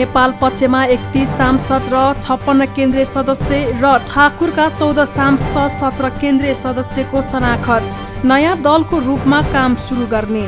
नेपाल पक्षमा 31 सांसद र 56 केन्द्रीय सदस्य र ठाकुरका 14 सांसद 17 केन्द्रीय सदस्यको शनाखत। नयाँ दलको रूपमा काम सुरु गर्ने।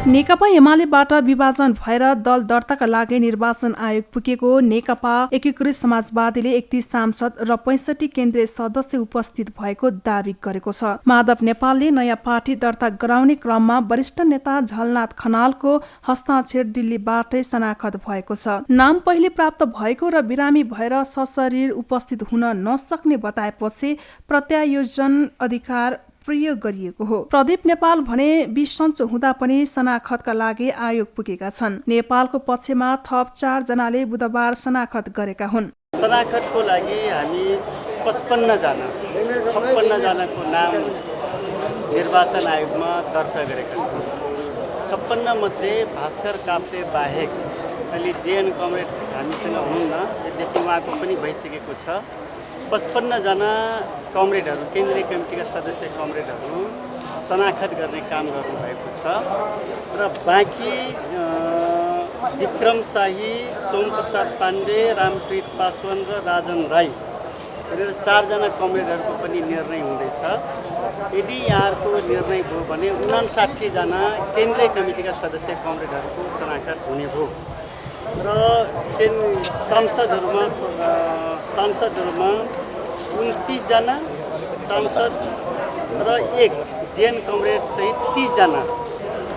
नेकपा एमालेबाट विभाजन भएर दल दर्ताका लागि निर्वाचन आयोग पुगेको नेकपा एकीकृत समाजवादीले 31 सांसद र 65 केन्द्रीय सदस्य उपस्थित भएको दावी गरेको छ। माधव नेपालले नयाँ पार्टी दर्ता गराउने क्रममा वरिष्ठ नेता झलनाथ खनालको हस्ताक्षर दिल्लीबाटै शनाखत भएको छ। नाम पहिले प्राप्त भएको र बिरामी भएर सशरीर उपस्थित हुन नसक्ने बताएपछि प्रत्यायोजन अधिकार प्रयोग गरिएको हो। प्रदीप नेपाल भने बिसन्चो हुँदा पनि शनाखतका लागि आयोग पुगेका छन्। नेपालको पक्षमा थप 4 जनाले बुधबार शनाखत गरेका हुन्। शनाखतको लागि हामी 55 जना 56 जनाको नाम निर्वाचन आयोगमा दर्ता गरेका छौँ। 56 मध्ये भास्कर काप्ले बाहेक अहिले जेएन कमरेड हामीसँग हुनुहुन्न, यद्यपि उहाँको पनि भइसकेको छ। 55 जना कमरेडहरू केन्द्रीय कमिटीका सदस्य कमरेडहरू शनाखत गर्ने काम गर्नुभएको छ र बाँकी विक्रम शाही, सोमप्रसाद पाण्डे, रामप्रीत पासवान र राजन राई गरेर 4 जना कमरेडहरूको पनि निर्णय हुँदैछ। यदि यहाँहरूको निर्णय भयो भने 59 जना केन्द्रीय कमिटीका सदस्य कमरेडहरूको शनाखत हुने भयो र सांसदहरूमा 29 जना सांसद र 1 जेएन कमरेड सहित 30 जना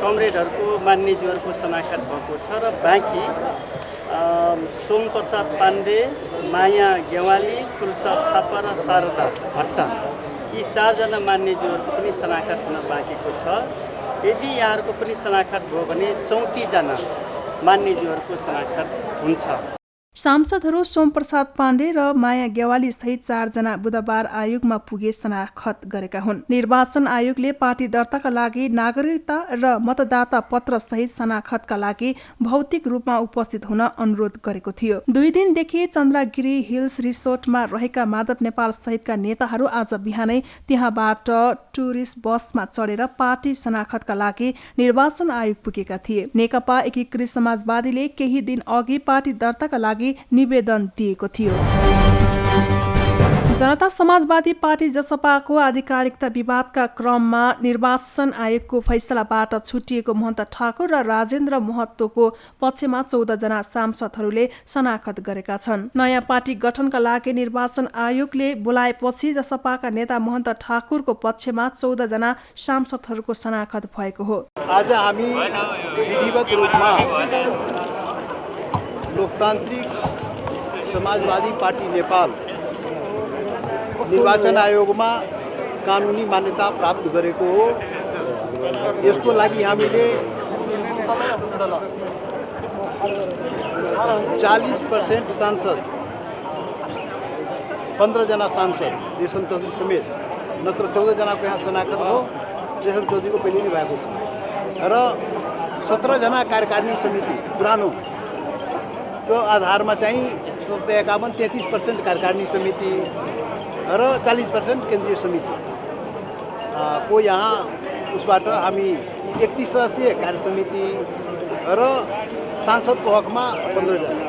कमरेडहरूको मान्यज्यूहरूको शनाखत भएको छ र बाँकी सोमप्रसाद पाण्डे, माया गेवाली, तुलसा थापा र शारदा भट्ट यी 4 जना मान्यज्यूहरूको पनि शनाखत हुन बाँकीको छ। यदि यहाँहरूको पनि शनाखत भयो भने 34 जना मान्यज्यूहरूको शनाखत हुन्छ। सांसदहरू सोमप्रसाद पाण्डे र माया गेवाली सहित 4 जना बुधबार आयोगमा पुगे शनाखत गरेका हुन्। निर्वाचन आयोगले पार्टी दर्ताका लागि नागरिकता र मतदाता पत्र सहित शनाखतका लागि भौतिक रूपमा उपस्थित हुन अनुरोध गरेको थियो। 2 दिनदेखि चन्द्रगिरी हिल्स रिसोर्टमा रहेका माधव नेपाल सहितका नेताहरू आज बिहानै त्यहाँबाट टुरिस्ट बसमा चढेर पार्टी शनाखतका लागि निर्वाचन आयोग पुगेका थिए। नेकपा एकीकृत समाजवादीले केही दिन अघि पार्टी दर्ताका लागि निवेदन दिएको थियो। जनता समाजवादी पार्टी जसपाको आधिकारिकता विवादका क्रममा निर्वाचन आयोगको फैसलाबाट छुटिएको महन्त ठाकुर र राजेन्द्र महतोको पक्षमा 14 जना सांसदहरूले शनाखत गरेका छन्। नयाँ पार्टी गठनका लागि निर्वाचन आयोगले बोलाएपछि जसपाका नेता महन्त ठाकुरको पक्षमा 14 जना सांसदहरूको शनाखत भएको हो। आज हामी विधिवत रूपमा लोकतान्त्रिक समाजवादी पार्टी नेपाल निर्वाचन आयोगमा कानुनी मान्यता प्राप्त गरेको हो। यसको लागि हामीले 40% सांसद 15 जना सांसद रेशम चौधरी समेत नत्र 14 जनाको यहाँ शनाखत हो। रेशम चौधरीको पहिले नै भएको थियो र 17 जना कार्यकारिणी समिति पुरानो त्यो आधारमा चाहिँ 33% कार्यकारिणी समिति र 40% केन्द्रीय समिति को यहाँ उसबाट हामी 31 सदस्यीय कार्य समिति र सांसदको हकमा 15 जना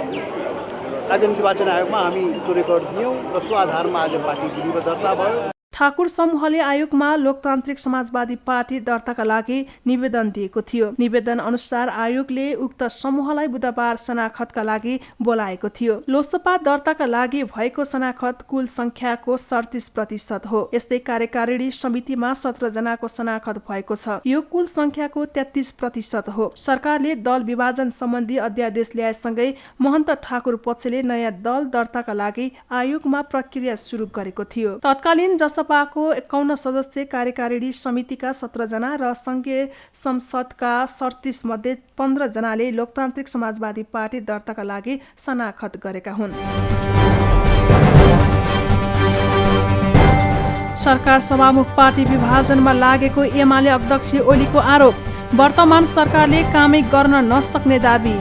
राज्य निर्वाचन आयोगमा हामी त्यो रेकर्ड दियौँ र सो आधारमा आज पार्टी विधिवत दर्ता भयो। ठाकुर समूहले आयोगमा लोकतान्त्रिक समाजवादी पार्टी दर्ताका लागि निवेदन दिएको थियो। निवेदन अनुसार आयोगले उक्त समूहलाई बुधबार शनाखतका लागि बोलाएको थियो। लोकसभा दर्ताका लागि भएको शनाखत कुल संख्याको 37% हो। यस्तै कार्यकारिणी समितिमा 17 जनाको शनाखत भएको छ। यो कुल संख्याको 33% हो। सरकारले दल विभाजन सम्बन्धी अध्यादेश ल्याएसँगै महन्त ठाकुर पक्षले नयाँ दल दर्ताका लागि आयोगमा प्रक्रिया सुरु गरेको थियो। तत्कालीन जसपाको 51 सदस्य कार्यकारिणी समितिका 17 जना र संघीय संसदका 37 मध्ये 15 जनाले लोकतान्त्रिक समाजवादी पार्टी दर्ताका लागि शनाखत गरेका हुन्। सरकार सभामुख पार्टी विभाजनमा लागेको एमाले अध्यक्ष ओलीको आरोप। वर्तमान सरकारले कामै गर्न नसक्ने दावी।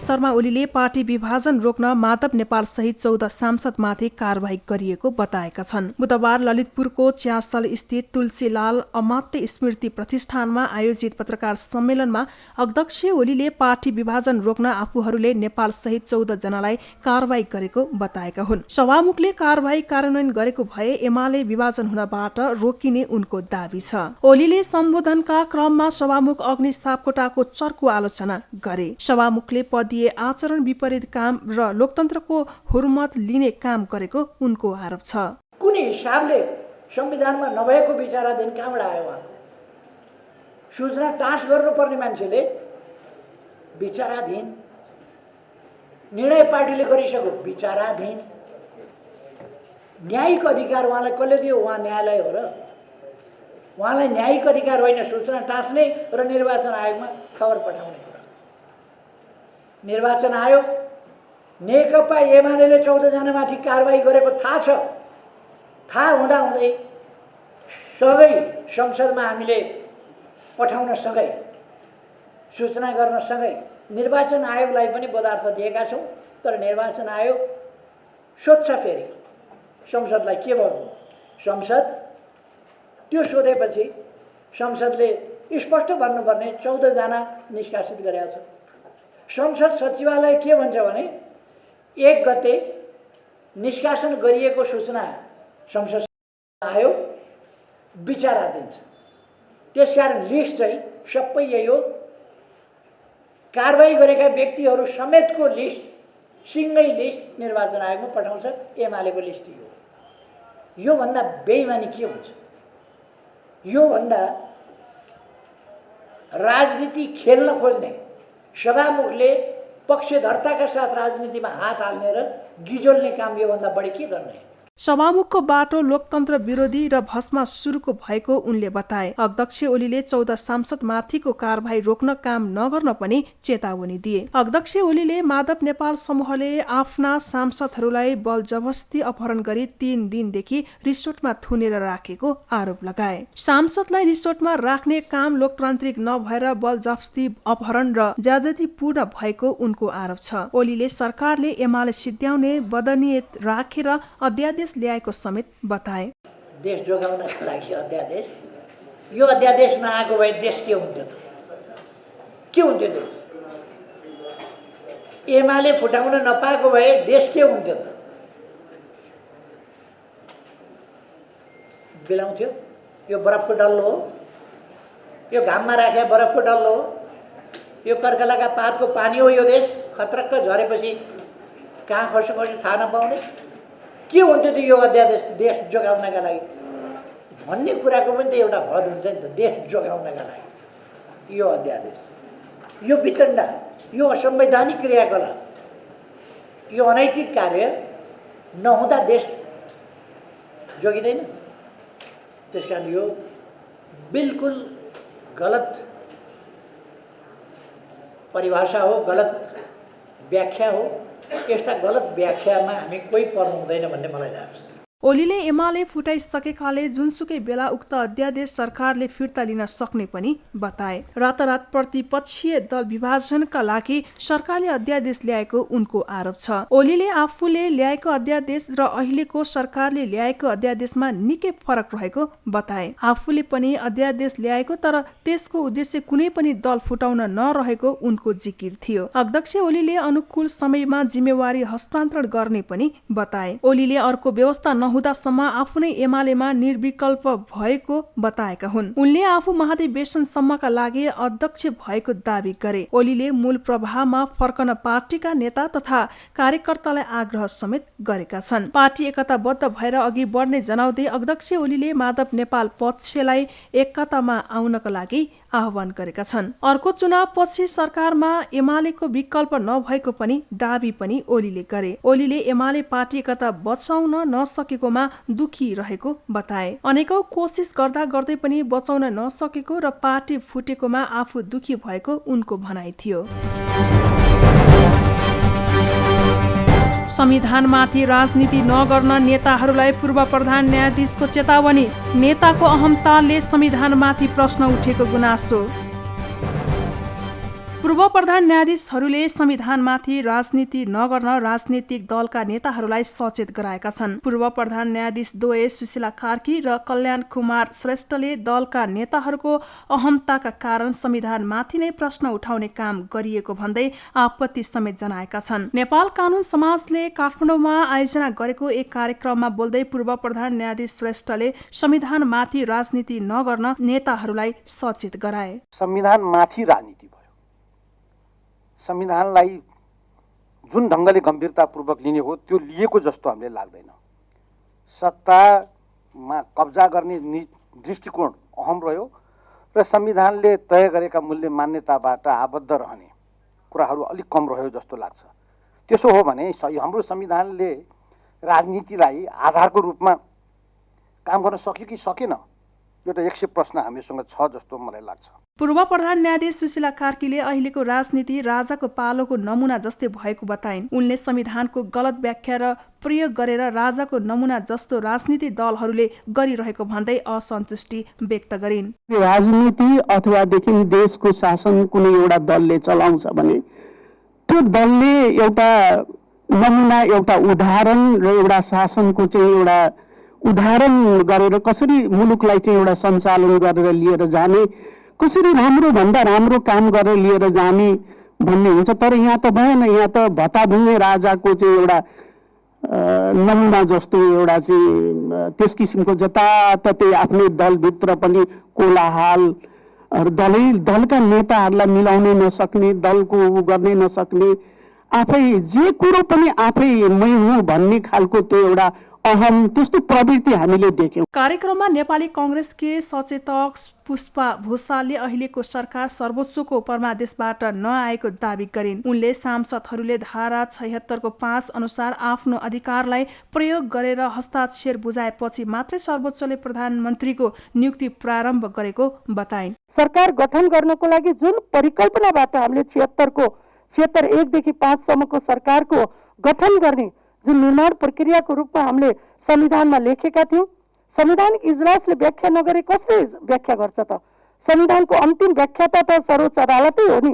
शर्मा ओलीले पार्टी विभाजन रोक्न माधव नेपाल सहित 14 सांसदमाथि कारबाही गरिएको बताएका छन्। बुधबार ललितपुरको च्यासल स्थित तुलसीलाल अमात्य स्मृति प्रतिष्ठानमा आयोजित पत्रकार सम्मेलनमा अध्यक्ष ओलीले पार्टी विभाजन रोक्न आफूहरूले नेपाल सहित 14 जनालाई कारबाही गरेको बताएका हुन्। सभामुखले कारबाही कार्यान्वयन गरेको भए एमाले विभाजन हुनबाट रोकिने उनको दावी छ। ओलीले सम्बोधनका क्रममा सभामुख अग्नि सापकोटाको चर्को आलोचना गरे। सभामुखले पदीय आचरण विपरीत काम र लोकतन्त्रको हुर्मत लिने काम गरेको उनको आरोप छ। कुन हिसाबले संविधानमा नभएको विचाराधीन कहाँबाट आयो उहाँको? सूचना टाँस गर्नुपर्ने मान्छेले विचाराधीन, निर्णय पार्टीले गरिसक्यो विचाराधीन, न्यायिक अधिकार उहाँलाई कसले दियो? उहाँ न्यायालय हो र? उहाँलाई न्यायिक अधिकार होइन सूचना टाँस्ने र निर्वाचन आयोगमा खबर पठाउने कुरा। निर्वाचन आयोग नेकपा एमाले 14 जनामाथि कारबाही गरेको थाहा छ। थाहा हुँदाहुँदै सबै संसदमा हामीले पठाउन सँगै सूचना गर्न सँगै निर्वाचन आयोगलाई पनि पदार्थ दिएका छौँ। तर निर्वाचन आयोग सोध्छ फेरि संसदलाई के भन्नु। संसद त्यो सोधेपछि संसदले स्पष्ट भन्नुपर्ने 14 जना निष्कासित गरेका छ। संसद सचिवालय के भन्छ भने 1 गते निष्कासन गरिएको सूचना संसद आयोग विचाराधीन छ। त्यसकारण लिस्ट चाहिँ सबै यही हो। कारबाही गरेका व्यक्तिहरू समेतको लिस्ट, सिङ्गै लिस्ट निर्वाचन आयोगमा पठाउँछ। एमालेको लिस्ट यो। योभन्दा बेइमानी के हुन्छ? योभन्दा राजनीति खेल्न खोज्ने सभामुखले पक्षधर्ताका साथ राजनीतिमा हात हाल्ने र गिजोल्ने काम योभन्दा बढी के गर्ने? सभामुखको बाटो लोकतन्त्र विरोधी र भस्मासुरको भएको उनले बताए। अध्यक्ष ओलीले 14 सांसद माथिको कारबाही रोक्न काम नगर्न पनि चेतावनी दिए। अध्यक्ष ओलीले माधव नेपाल समूहले आफ्ना सांसदहरूलाई बल जबस्ती अपहरण गरी 3 दिनदेखि रिसोर्टमा थुनेर राखेको आरोप लगाए। सांसदलाई रिसोर्टमा राख्ने काम लोकतान्त्रिक नभएर बल जबस्ती अपहरण र ज्यादतीपूर्ण भएको उनको आरोप छ। ओलीले सरकारले एमाले सिद्ध्याउने बदनियत राखेर अध्यादेश ल्याएको समेत बताए। देश जोगाउनका लागि अध्यादेश, यो अध्यादेश नआएको भए देश के हुन्थ्यो त? के हुन्थ्यो देश? एमाले फुटाउन नपाएको भए देश के हुन्थ्यो त? बिलाउँथ्यो? यो बरफको डल्लो हो? यो घाममा राखे बरफको डल्लो हो? यो कर्कलाका पातको पानी हो? यो देश खतरक्क झरेपछि कहाँ खस्यो थाहा नपाउने? के हुन्थ्यो त यो अध्यादेश देश जोगाउनका लागि भन्ने कुराको पनि त एउटा हद हुन्छ नि त। देश जोगाउनका लागि यो अध्यादेश, यो वितण्डा, यो असंवैधानिक क्रियाकलाप, यो अनैतिक कार्य नहुँदा देश जोगिँदैन। त्यसकारण यो बिल्कुल गलत परिभाषा हो, गलत व्याख्या हो। यस्ता गलत व्याख्यामा हामी कोही पर्नु हुँदैन भन्ने मलाई लाग्छ। ओलीले एमाले फुटाइसकेकाले जुनसुकै बेला उक्त अध्यादेश सरकारले फिर्ता लिन सक्ने पनि बताए। रातारात प्रतिपक्षीय दल विभाजनका लागि सरकारले अध्यादेश ल्याएको उनको आरोप छ। ओलीले आफूले ल्याएको अध्यादेश र अहिलेको सरकारले ल्याएको अध्यादेशमा निकै फरक रहेको बताए। आफूले पनि अध्यादेश ल्याएको तर त्यसको उद्देश्य कुनै पनि दल फुटाउन नरहेको उनको जिकिर थियो। अध्यक्ष ओलीले अनुकूल समयमा जिम्मेवारी हस्तान्तरण गर्ने पनि बताए। ओलीले अर्को व्यवस्था नहुँदासम्म आफू नै एमालेमा निर्विकल्प भएको बताएका हुन्। उनले आफू महाधिवेशनसम्मका लागि अध्यक्ष भएको दावी गरे। ओलीले मूल प्रवाहमा फर्कन पार्टीका नेता तथा कार्यकर्तालाई आग्रह समेत गरेका छन्। पार्टी एकताबद्ध भएर अघि बढ्ने जनाउँदै अध्यक्ष ओलीले माधव नेपाल पक्षलाई एकतामा आउनका लागि आह्वान गरेका छन्। अर्को चुनाव पछि सरकारमा एमालेको विकल्प नभएको पनि दावी पनि ओलीले गरे। ओलीले एमाले पार्टी एकता बचाउन नसकेकोमा दुखी रहेको बताए। अनेकौं कोसिस गर्दा गर्दै पनि बचाउन नसकेको र पार्टी फुटेकोमा आफू दुखी भएको उनको भनाइ थियो। संविधानमाथि राजनीति नगर्न नेताहरूलाई पूर्व प्रधान न्यायाधीशको चेतावनी। नेताको अहम्तालले संविधानमाथि प्रश्न उठेको गुनासो। पूर्व प्रधान न्यायाधीशहरूले संविधानमाथि राजनीति नगर्न राजनीतिक दलका नेताहरूलाई सचेत गराएका छन्। पूर्व प्रधान न्यायाधीश द्वय सुशीला कार्की र कल्याण कुमार श्रेष्ठले दलका नेताहरूको अहमताका कारण संविधानमाथि नै प्रश्न उठाउने काम गरिएको भन्दै आपत्ति समेत जनाएका छन्। नेपाल कानून समाजले काठमाडौँमा आयोजना गरेको एक कार्यक्रममा बोल्दै पूर्व प्रधान न्यायाधीश श्रेष्ठले संविधानमाथि राजनीति नगर्न नेताहरूलाई सचेत गराए। संविधानमाथि राजनीति भयो, संविधानलाई जुन ढङ्गले गम्भीरतापूर्वक लिने हो त्यो लिएको जस्तो हामीले लाग्दैन। सत्तामा कब्जा गर्ने दृष्टिकोण अहम रह्यो र संविधानले तय गरेका मूल्य मान्यताबाट आबद्ध रहने कुराहरू अलिक कम रह्यो जस्तो लाग्छ। त्यसो हो भने हाम्रो संविधानले राजनीतिलाई आधारको रूपमा काम गर्न सक्यो कि सकेन, एउटा 100 प्रश्न हामीसँग छ जस्तो मलाई लाग्छ। पूर्व प्रधान न्यायाधीश सुशीला कार्कीले अहिलेको राजनीति राजाको पालोको नमुना जस्तै भएको बताइन्। उनले संविधानको गलत व्याख्या र प्रयोग गरेर राजाको नमुना जस्तो राजनीति दलहरूले गरिरहेको भन्दै असन्तुष्टि व्यक्त गरिन्। राजनीति अथवादेखि देशको शासन कुनै एउटा दलले चलाउँछ भने त्यो दलले एउटा नमुना, एउटा उदाहरण र एउटा शासनको चाहिँ एउटा उदाहरण गरेर कसरी मुलुकलाई चाहिँ एउटा सञ्चालन गरेर लिएर जाने, कसरी राम्रो भन्दा राम्रो काम गरेर लिएर जाने भन्ने हुन्छ। तर यहाँ त भएन, यहाँ त भत्ताभुङ्गे राजाको चाहिँ एउटा नमुना जस्तो एउटा चाहिँ त्यस किसिमको जताततै आफ्नै दलभित्र पनि कोलाहाल, दलका नेताहरूलाई मिलाउनै नसक्ने, दलको गर्ने नसक्ने, आफै जे कुरो पनि आफै मै हुँ भन्ने खालको त्यो एउटा अहम त्यस्तो प्रवृत्ति हामीले देख्यौँ। कार्यक्रममा नेपाली कांग्रेसकी सचेतक पुष्पा भूषालले अहिलेको सरकार सर्वोच्चको परमादेशबाट नआएको दावी गरिन्। उनले सांसदहरूले धारा 76 को 5 अनुसार आफ्नो अधिकारलाई प्रयोग गरेर हस्ताक्षर बुझाएपछि मात्रै सर्वोच्चले प्रधानमन्त्रीको नियुक्ति प्रारम्भ गरेको बताइन्। सरकार गठन गर्नको लागि जुन परिकल्पनाबाट हामीले 76 1 देखि 5 सम्मको सरकारको गठन गर्ने जुन निर्माण प्रक्रियाको रूपमा हामीले संविधानमा लेखेका थियौँ, संवैधानिक इजलासले व्याख्या नगरे कसले व्याख्या गर्छ त? संविधानको अन्तिम व्याख्याता त सर्वोच्च अदालतै हो नि,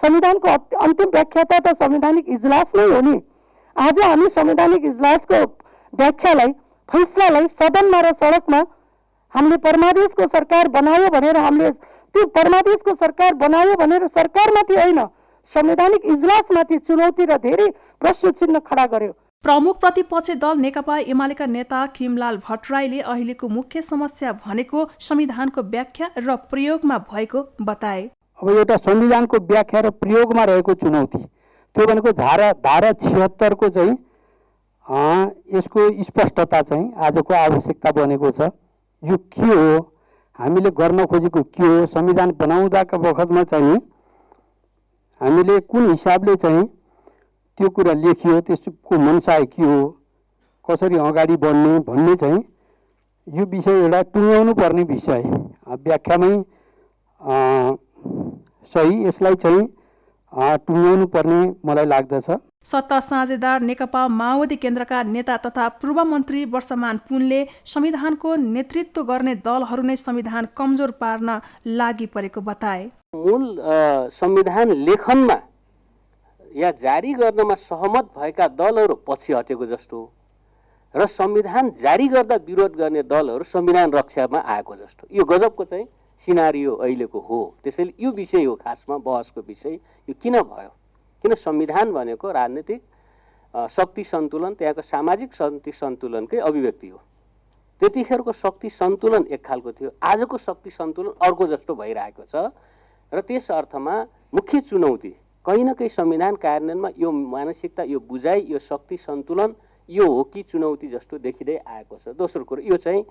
संविधानको अन्तिम व्याख्याता त संवैधानिक इजलास नै हो नि। आज हामी संवैधानिक इजलासको व्याख्यालाई, फैसलालाई सदनमा र सडकमा हामीले परमादेशको सरकार बनायो भनेर हामीले त्यो परमादेशको सरकार बनायो भनेर सरकारमाथि होइन, संवैधानिक इजलासमाथि चुनौती र धेरै प्रश्न चिन्ह खडा गर्यो। प्रमुख प्रतिपक्षी दल नेकपा एमालेका नेता खिमलाल भट्टराईले अहिलेको मुख्य समस्या भनेको संविधानको व्याख्या र प्रयोगमा भएको बताए। अब एउटा संविधानको व्याख्या र प्रयोगमा रहेको चुनौती त्यो भनेको धारा 76 को चाहिँ यसको स्पष्टता चाहिँ आजको आवश्यकता बनेको छ। यो के हो, हामीले गर्न खोजेको के हो, संविधान बनाउँदाका बखतमा चाहिँ हामीले कुन हिसाबले चाहिँ त्यो कुरा लेखियो, त्यसको मनसाय के हो, कसरी अगाडि बढ्ने भन्ने चाहिँ यो विषय एउटा टुङ्ग्याउनु पर्ने विषय, व्याख्यामै सही यसलाई चाहिँ टुङ्ग्याउनु पर्ने मलाई लाग्दछ। सत्ता साझेदार नेकपा माओवादी केन्द्रका नेता तथा पूर्व मन्त्री वर्षमान पुनले संविधानको नेतृत्व गर्ने दलहरू नै संविधान कमजोर पार्न लागि परेको बताए। मूल संविधान लेखनमा या जारी गर्नमा सहमत भएका दलहरू पछि हटेको जस्तो र संविधान जारी गर्दा विरोध गर्ने दलहरू संविधान रक्षामा आएको जस्तो यो गजबको चाहिँ सिनारियो अहिलेको हो। त्यसैले यो विषय हो खासमा बहसको विषय। यो किन भयो? किन संविधान भनेको राजनीतिक शक्ति सन्तुलन, त्यहाँको सामाजिक शक्ति सन्तुलनकै अभिव्यक्ति हो। त्यतिखेरको शक्ति सन्तुलन एक खालको थियो, आजको शक्ति सन्तुलन अर्को जस्तो भइरहेको छ र त्यस अर्थमा मुख्य चुनौती कहीँ न कहीँ संविधान कार्यान्वयनमा यो मानसिकता, यो बुझाइ, यो शक्ति सन्तुलन यो हो कि चुनौती जस्तो देखिँदै आएको छ। दोस्रो कुरो यो चाहिँ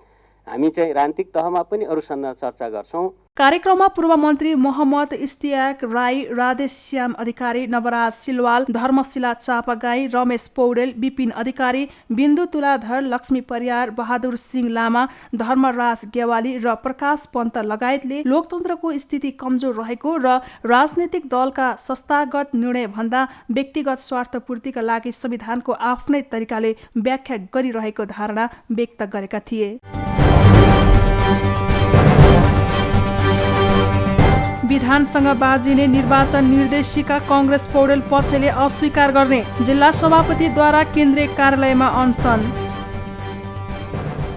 हामी चाहिँ राजनीतिक तहमा पनि अरू सन्दर्भ चर्चा गर्छौँ। कार्यक्रममा पूर्व मन्त्री मोहम्मद इस्तियाक राई, राधेश्याम अधिकारी, नवराज सिलवाल, धर्मशिला चापागाई, रमेश पौडेल, विपिन अधिकारी, बिन्दु तुलाधर, लक्ष्मी परियार, बहादुर सिंह लामा, धर्मराज गेवाली र प्रकाश पन्त लगायतले लोकतन्त्रको स्थिति कमजोर रहेको र राजनीतिक दलका संस्थागत निर्णय भन्दा व्यक्तिगत स्वार्थपूर्तिका लागि संविधानको आफ्नै तरिकाले व्याख्या गरिरहेको धारणा व्यक्त गरेका थिए। विधानसँग बाजिने निर्वाचन निर्देशिका कांग्रेस पौडेल पक्षले अस्वीकार गर्ने, जिल्ला सभापतिद्वारा केन्द्रीय कार्यालयमा अनसन।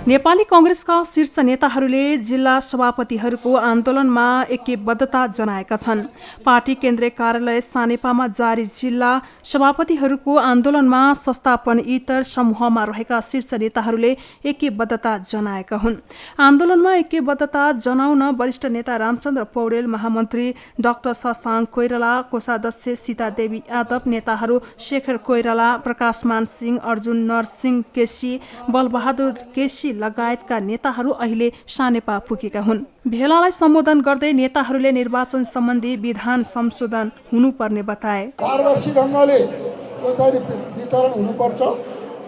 नेपाली कांग्रेसका शीर्ष नेताहरूले जिल्ला सभापतिहरूको आन्दोलनमा ऐक्यबद्धता जनाएका छन्। पार्टी केन्द्रीय कार्यालय सानेपामा जारी जिल्ला सभापतिहरूको आन्दोलनमा संस्थापन इतर समूहमा रहेका शीर्ष नेताहरूले ऐक्यबद्धता जनाएका हुन्। आन्दोलनमा ऐक्यबद्धता जनाउन वरिष्ठ नेता रामचन्द्र पौडेल, महामन्त्री डाक्टर शशाङ्क कोइराला, कोषाध्यक्ष सीतादेवी यादव, नेताहरू शेखर कोइराला, प्रकाशमान सिंह, अर्जुन नरसिंह केसी, बलबहादुर केसी लगायतका नेताहरू अहिले सानेपा पुगेका हुन्। भेलालाई सम्बोधन गर्दै नेताहरूले निर्वाचन सम्बन्धी विधान संशोधन हुनुपर्ने बताए। पारदर्शी ढङ्गले यो चाहिँ वितरण हुनुपर्छ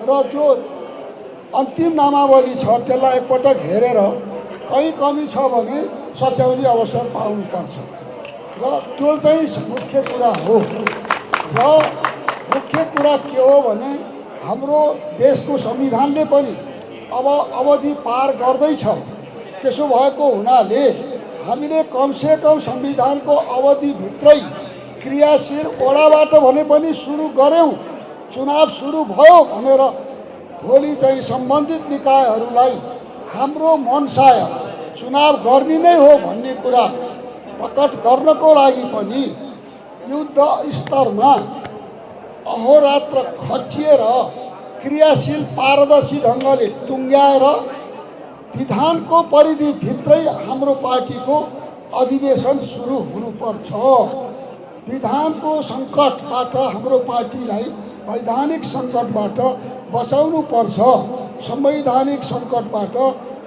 र जो अन्तिम नामावली छ त्यसलाई एकपटक हेरेर कहीँ कमी छ भने सच्याउने अवसर पाउनुपर्छ र त्यो चाहिँ मुख्य कुरा हो। र मुख्य कुरा के हो भने हाम्रो देशको संविधानले पनि अब अवधि पार गर्दैछ। त्यसो भएको हुनाले हामीले कमसेकम संविधानको अवधिभित्रै क्रियाशील ओडाबाट भने पनि सुरु गऱ्यौँ, चुनाव सुरु भयो भनेर भोलि चाहिँ सम्बन्धित निकायहरूलाई हाम्रो मनसाय चुनाव गर्ने नै हो भन्ने कुरा प्रकट गर्नको लागि पनि युद्ध स्तरमा अहोरात्र खटिएर क्रियाशील पारदर्शी ढङ्गले टुङ्ग्याएर विधानको परिधिभित्रै हाम्रो पार्टीको अधिवेशन सुरु हुनुपर्छ। विधानको सङ्कटबाट हाम्रो पार्टीलाई वैधानिक सङ्कटबाट बचाउनु पर्छ। संवैधानिक सङ्कटबाट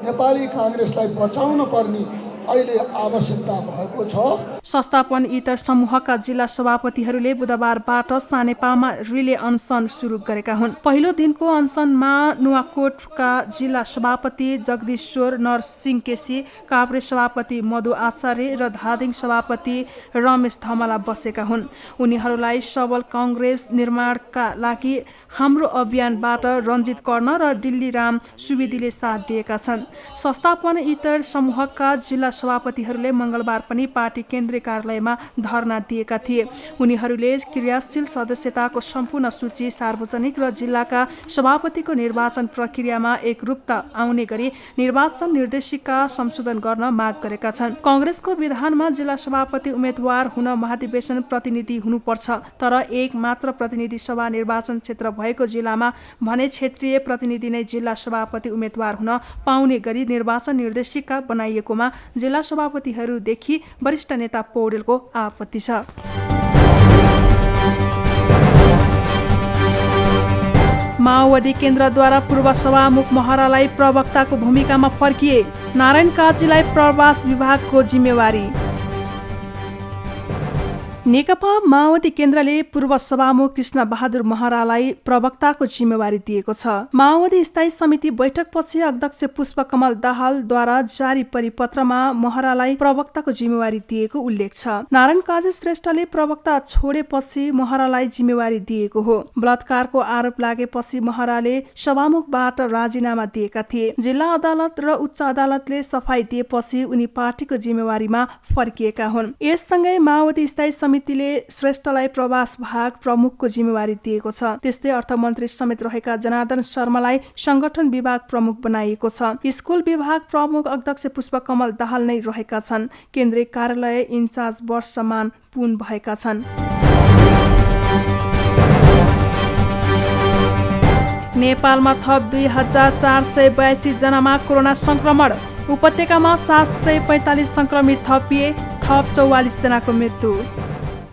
नेपाली काङ्ग्रेसलाई बचाउनु पर्ने अहिले आवश्यकता भएको छ। संस्थापन इतर समूहका जिल्ला सभापतिहरूले बुधबारबाट सानेपामा रिले अनसन सुरु गरेका हुन्। पहिलो दिनको अनसनमा नुवाकोटका जिल्ला सभापति जगदीश्वर नरसिंह केसी, काभ्रे सभापति मधु आचार्य र धादिङ सभापति रमेश धमला बसेका हुन्। उनीहरूलाई सबल काङ्ग्रेस निर्माणका लागि हाम्रो अभियानबाट रञ्जित कर्ण र दिल्लीराम सुवेदीले साथ दिएका छन्। संस्थापन इतर समूहका जिल्ला सभापतिहरूले मंगलबार पनि पार्टी केन्द्रीय कार्यालयमा धरना दिएका थिए। उनीहरूले क्रियाशील सदस्यताको सम्पूर्ण सूची सार्वजनिक र जिल्लाका सभापतिको निर्वाचन प्रक्रियामा एकरूपता आउने गरी निर्वाचन निर्देशिका संशोधन गर्न माग गरेका छन्। कांग्रेसको विधानमा जिल्ला सभापति उम्मेद्वार हुन महाधिवेशन प्रतिनिधि हुनुपर्छ, तर एक मात्र प्रतिनिधि सभा निर्वाचन क्षेत्र भएको जिल्लामा भने क्षेत्रीय प्रतिनिधि नै जिल्ला सभापति उम्मेद्वार हुन पाउने गरी निर्वाचन निर्देशिका बनाइएकोमा जिल्ला सभापतिहरूदेखि वरिष्ठ नेता पौडेलको आपत्ति छ। माओवादी केन्द्रद्वारा पूर्व सभामुख महरालाई प्रवक्ताको भूमिकामा फर्किए, नारायण काजीलाई प्रवास विभागको जिम्मेवारी। नेकपा माओवादी केन्द्रले पूर्व सभामुख कृष्ण बहादुर महरालाई प्रवक्ताको जिम्मेवारी दिएको छ। माओवादी स्थायी समिति बैठकपछि अध्यक्ष पुष्पकमल दाहालद्वारा जारी परिपत्रमा महरालाई प्रवक्ताको जिम्मेवारी दिएको उल्लेख छ। नारायण काजी श्रेष्ठले प्रवक्ता छोडेपछि महरालाई जिम्मेवारी दिएको हो। बलात्कारको आरोप लागेपछि महराले सभामुखबाट राजीनामा दिएका थिए। जिल्ला अदालत र उच्च अदालतले सफाई दिएपछि उनी पार्टीको जिम्मेवारीमा फर्किएका हुन्। यससँगै माओवादी स्थायी समितिले श्रेष्ठलाई प्रवास भाग प्रमुखको जिम्मेवारी दिएको छ। त्यस्तै अर्थमन्त्री समेत रहेका जनार्दन शर्मालाई संगठन विभाग प्रमुख बनाइएको छ। स्कुल विभाग प्रमुख अध्यक्ष पुष्पकमल दाहाल नै रहेका छन्। केन्द्रीय कार्यालय इन्चार्ज वर्षमान पुन भएका छन्। नेपालमा थप 2482 जनामा कोरोना संक्रमण, उपत्यकामा 745 संक्रमित थपिए, थप 44 जनाको मृत्यु।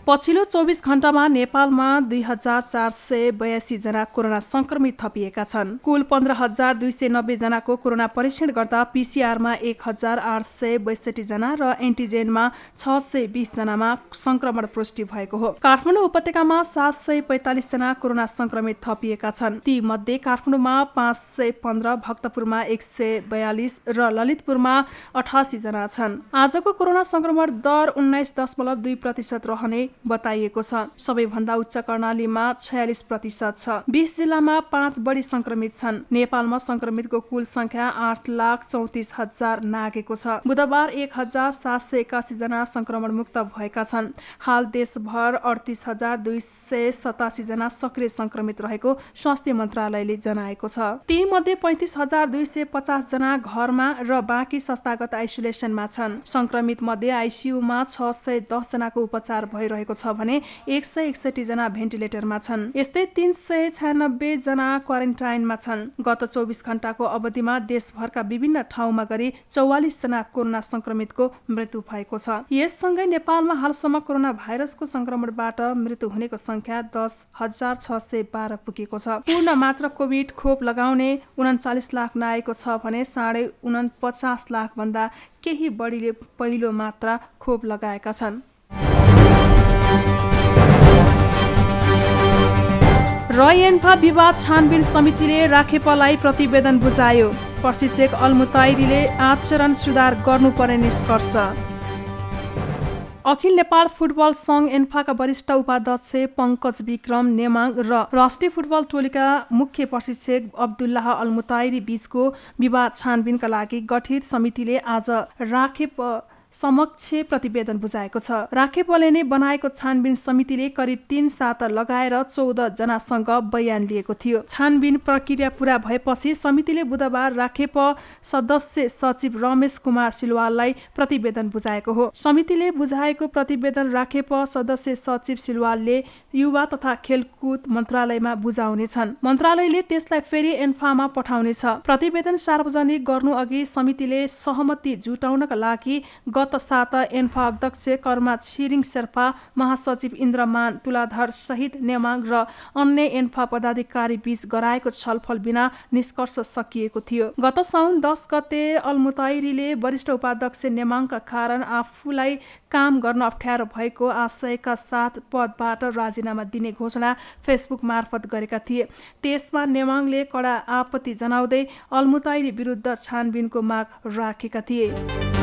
पछिल्लो 24 घण्टामा नेपालमा 2482 जना कोरोना संक्रमित थपिएका छन्। कुल 15290 जनाको कोरोना परीक्षण गर्दा पीसीआरमा 1862 जना र एन्टिजेनमा 620 जनामा संक्रमण पुष्टि भएको हो। काठमाडौँ उपत्यकामा 745 जना कोरोना संक्रमित थपिएका छन्। ती मध्ये काठमाडौँमा 515, भक्तपुरमा 142 र ललितपुरमा 88 जना छन्। आजको कोरोना संक्रमण दर 19.2% रहने बताइएको छ। सबैभन्दा उच्च कर्णालीमा 46% छ। 20 जिल्लामा 5 बढी संक्रमित छन्। नेपालमा संक्रमितको कुल संख्या 8,34,000 नागेको छ। बुधबार 1,781 जना संक्रमण मुक्त भएका छन्। हाल देशभर 38,287 जना सक्रिय संक्रमित रहेको स्वास्थ्य मन्त्रालयले जनाएको छ। ती मध्ये 35,250 जना घरमा र बाँकी संस्थागत आइसोलेसनमा छन्। संक्रमित मध्ये आइसियुमा 610 जनाको उपचार भइरहेको छ भने 161 जना भेन्टिलेटरमा छन्। यस्तै 396 जना क्वारेन्टाइनमा छन्। गत 24 घण्टाको अवधिमा देशभरका विभिन्न ठाउँमा गरी 44 जना कोरोना संक्रमितको मृत्यु भएको छ। यससँगै नेपालमा हालसम्म कोरोना भाइरसको संक्रमणबाट मृत्यु हुनेको संख्या 10,612 पुगेको छ। पूर्ण मात्रा कोभिड खोप लगाउने 39 लाख नागेको छ भने 49.5 लाख भन्दा केही बढीले पहिलो मात्रा खोप लगाएका छन्। एन्फा विवाद छानबिन समितिले राखेपालाई प्रतिवेदन बुझायो। प्रशिक्षक अलमुताइरीले आचरण सुधार गर्नुपर्ने निष्कर्ष। अखिल नेपाल फुटबल संघ एन्फाका वरिष्ठ उपाध्यक्ष पंकज विक्रम नेमाङ र राष्ट्रिय फुटबल टोलीका मुख्य प्रशिक्षक अब्दुल्लाह अलमुताइरी बीचको विवाद छानबिनका लागि गठित समितिले आज राखेप समक्ष प्रतिवेदन बुझाएको छ। राखेपले नै बनाएको छानबिन समितिले करिब 3 साता लगाएर 14 जनासँग बयान लिएको थियो। छानबिन प्रक्रिया पूरा भएपछि समितिले बुधबार राखेप सदस्य सचिव रमेश कुमार सिलवाललाई प्रतिवेदन बुझाएको हो। समितिले बुझाएको प्रतिवेदन राखेप सदस्य सचिव सिलवालले युवा तथा खेलकुद मन्त्रालयमा बुझाउनेछन्। मन्त्रालयले त्यसलाई फेरि एन्फामा पठाउनेछ। प्रतिवेदन सार्वजनिक गर्नु अघि समितिले सहमति जुटाउनका लागि गत साता एन्फा अध्यक्ष कर्मा छिरिङ शेर्पा, महासचिव इन्द्रमान तुलाधर सहित नेमाङ र अन्य एन्फा पदाधिकारी बीच गराएको छलफल बिना निष्कर्ष सकिएको थियो। गत साउन 10 गते अलमुताइरीले वरिष्ठ उपाध्यक्ष नेमाङका कारण आफूलाई काम गर्न अप्ठ्यारो भएको आशयका साथ पदबाट राजीनामा दिने घोषणा फेसबुक मार्फत गरेका थिए। त्यसमा नेमाङले कडा आपत्ति जनाउँदै अलमुताइरी विरुद्ध छानबिनको माग राखेका थिए।